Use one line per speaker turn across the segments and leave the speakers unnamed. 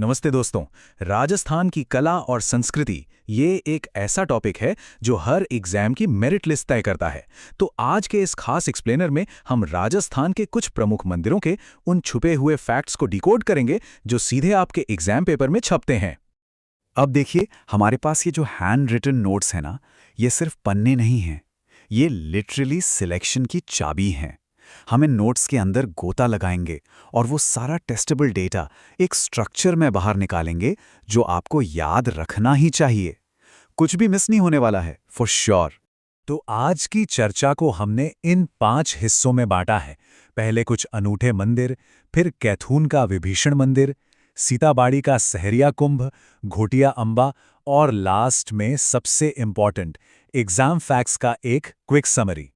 नमस्ते दोस्तों। राजस्थान की कला और संस्कृति ये एक ऐसा टॉपिक है जो हर एग्जाम की मेरिट लिस्ट तय करता है। तो आज के इस खास एक्सप्लेनर में हम राजस्थान के कुछ प्रमुख मंदिरों के उन छुपे हुए फैक्ट्स को डिकोड करेंगे जो सीधे आपके एग्जाम पेपर में छपते हैं।
अब देखिए, हमारे पास ये जो हैंड रिटन नोट्स हैं ना, ये सिर्फ पन्ने नहीं हैं। ये लिटरली सिलेक्शन की चाबी हैं। हम इन नोट्स के अंदर गोता लगाएंगे और वो सारा टेस्टेबल डेटा एक स्ट्रक्चर में बाहर निकालेंगे जो आपको याद रखना ही चाहिए। कुछ भी मिस नहीं होने वाला है, फॉर श्योर।
तो आज की चर्चा को हमने इन 5 हिस्सों में बांटा है। पहले कुछ अनूठे मंदिर, फिर कैथून का विभीषण मंदिर, सीताबाड़ी का सहरिया कुंभ, घोटिया अंबा और लास्ट में सबसे इंपॉर्टेंट एग्जाम फैक्ट्स का एक क्विक समरी।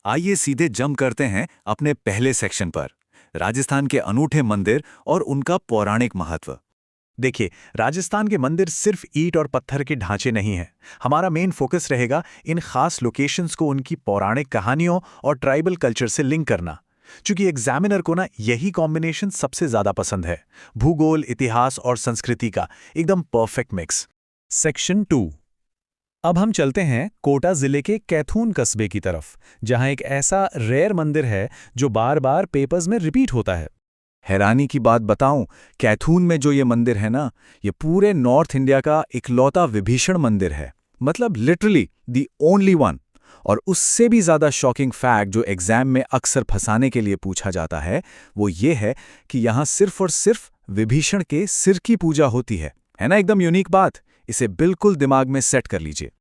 आइए सीधे जंप करते हैं अपने पहले सेक्शन पर, राजस्थान के अनूठे मंदिर और उनका पौराणिक महत्व।
देखिए, राजस्थान के मंदिर सिर्फ ईंट और पत्थर के ढांचे नहीं हैं। हमारा मेन फोकस रहेगा इन खास लोकेशंस को उनकी पौराणिक कहानियों और ट्राइबल कल्चर से लिंक करना, क्योंकि एग्जामिनर को ना यही कॉम्बिनेशन सबसे ज्यादा पसंद है। भूगोल, इतिहास और संस्कृति का एकदम परफेक्ट मिक्स। सेक्शन 2। अब हम चलते हैं कोटा जिले के कैथून कस्बे की तरफ, जहां एक ऐसा रेयर मंदिर है जो बार बार पेपर्स में रिपीट होता है।
हैरानी की बात बताऊं, कैथून में जो ये मंदिर है ना, ये पूरे नॉर्थ इंडिया का इकलौता विभीषण मंदिर है। मतलब लिटरली दी ओनली वन। और उससे भी ज्यादा शॉकिंग फैक्ट जो एग्जाम में अक्सर फंसाने के लिए पूछा जाता है, वो ये है कि यहां सिर्फ और सिर्फ विभीषण के सिर की पूजा होती है ना? एकदम यूनिक बात। इसे बिल्कुल दिमाग में सेट कर लीजिए।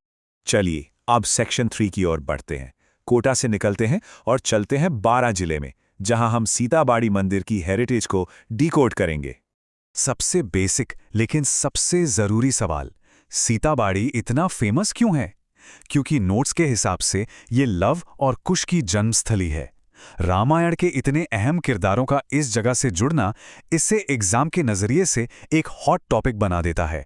चलिए अब सेक्शन 3 की ओर बढ़ते हैं। कोटा से निकलते हैं और चलते हैं बारां जिले में, जहां हम सीताबाड़ी मंदिर की हेरिटेज को डिकोड करेंगे। सबसे बेसिक लेकिन सबसे जरूरी सवाल, सीताबाड़ी इतना फेमस क्यों है? क्योंकि नोट्स के हिसाब से ये लव और कुश की जन्मस्थली है। रामायण के इतने अहम किरदारों का इस जगह से जुड़ना इसे एग्जाम के नजरिए से एक हॉट टॉपिक बना देता है।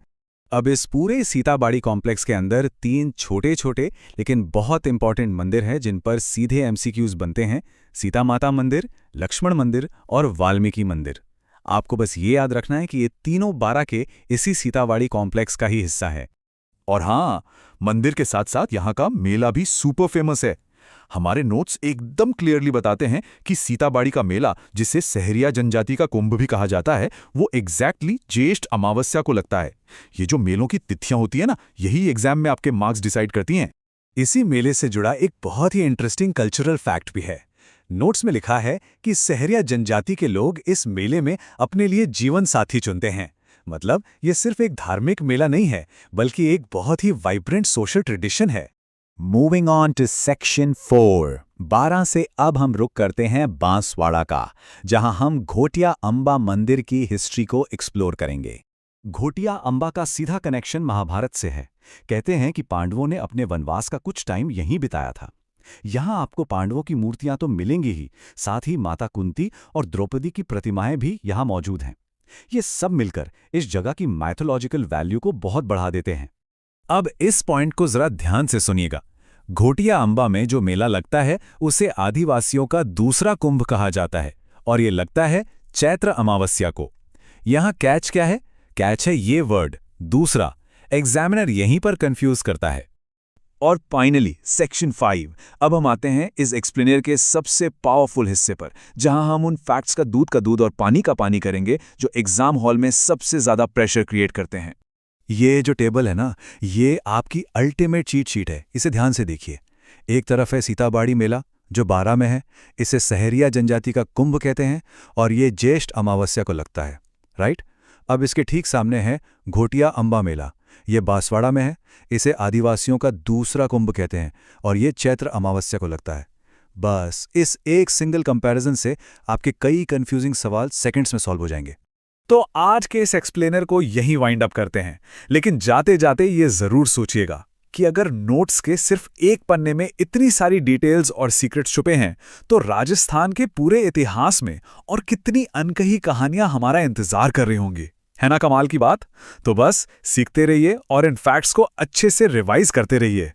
अब इस पूरे सीताबाड़ी कॉम्प्लेक्स के अंदर 3 छोटे छोटे लेकिन बहुत इंपॉर्टेंट मंदिर हैं जिन पर सीधे एमसीक्यूज बनते हैं। सीता माता मंदिर, लक्ष्मण मंदिर और वाल्मीकि मंदिर। आपको बस ये याद रखना है कि ये तीनों बारां के इसी सीताबाड़ी कॉम्प्लेक्स का ही हिस्सा है। और हाँ, मंदिर के साथ साथ यहाँ का मेला भी सुपर फेमस है। हमारे नोट्स एकदम क्लियरली बताते हैं कि सीताबाड़ी का मेला, जिसे सहरिया जनजाति का कुंभ भी कहा जाता है, वो एग्जैक्टली ज्येष्ठ अमावस्या को लगता है। ये जो मेलों की तिथियां होती है ना, यही एग्जाम में आपके मार्क्स डिसाइड करती हैं।
इसी मेले से जुड़ा एक बहुत ही इंटरेस्टिंग कल्चरल फैक्ट भी है। नोट्स में लिखा है कि सहरिया जनजाति के लोग इस मेले में अपने लिए जीवन साथी चुनते हैं। मतलब ये सिर्फ एक धार्मिक मेला नहीं है, बल्कि एक बहुत ही वाइब्रेंट सोशल ट्रेडिशन है।
Moving on to section 4। Baran से अब हम रुक करते हैं बांसवाड़ा का, जहां हम घोटिया अंबा मंदिर की हिस्ट्री को एक्सप्लोर करेंगे। घोटिया अंबा का सीधा कनेक्शन महाभारत से है। कहते हैं कि पांडवों ने अपने वनवास का कुछ टाइम यहीं बिताया था। यहां आपको पांडवों की मूर्तियां तो मिलेंगी ही, साथ ही माता कुंती और द्रौपदी की प्रतिमाएं भी यहां मौजूद हैं। ये सब मिलकर इस जगह की माइथोलॉजिकल वैल्यू को बहुत बढ़ा देते हैं।
अब इस पॉइंट को जरा ध्यान से सुनिएगा। घोटिया अंबा में जो मेला लगता है उसे आदिवासियों का दूसरा कुंभ कहा जाता है, और ये लगता है चैत्र अमावस्या को। यहां कैच क्या है? कैच है ये वर्ड, दूसरा। एग्जामिनर यहीं पर कंफ्यूज करता है।
और फाइनली सेक्शन 5। अब हम आते हैं इस एक्सप्लेनर के सबसे पावरफुल हिस्से पर, जहां हम उन फैक्ट्स का दूध और पानी का पानी करेंगे जो एग्जाम हॉल में सबसे ज्यादा प्रेशर क्रिएट करते हैं। ये जो टेबल है ना, ये आपकी अल्टीमेट चीट शीट है। इसे ध्यान से देखिए। एक तरफ है सीताबाड़ी मेला जो बारां में है, इसे सहरिया जनजाति का कुंभ कहते हैं, और ये ज्येष्ठ अमावस्या को लगता है, राइट? अब इसके ठीक सामने है घोटिया अंबा मेला। ये बांसवाड़ा में है, इसे आदिवासियों का दूसरा कुंभ कहते हैं, और ये चैत्र अमावस्या को लगता है। बस इस एक सिंगल कंपैरिजन से आपके कई कंफ्यूजिंग सवाल सेकंड्स में सॉल्व हो जाएंगे।
तो आज के इस एक्सप्लेनर को यहीं वाइंड अप करते हैं, लेकिन जाते जाते ये जरूर सोचिएगा कि अगर नोट्स के सिर्फ एक पन्ने में इतनी सारी डिटेल्स और सीक्रेट्स छुपे हैं, तो राजस्थान के पूरे इतिहास में और कितनी अनकही कहानियां हमारा इंतजार कर रही होंगी। है ना कमाल की बात? तो बस सीखते रहिए और इन फैक्ट्स को अच्छे से रिवाइज करते रहिए।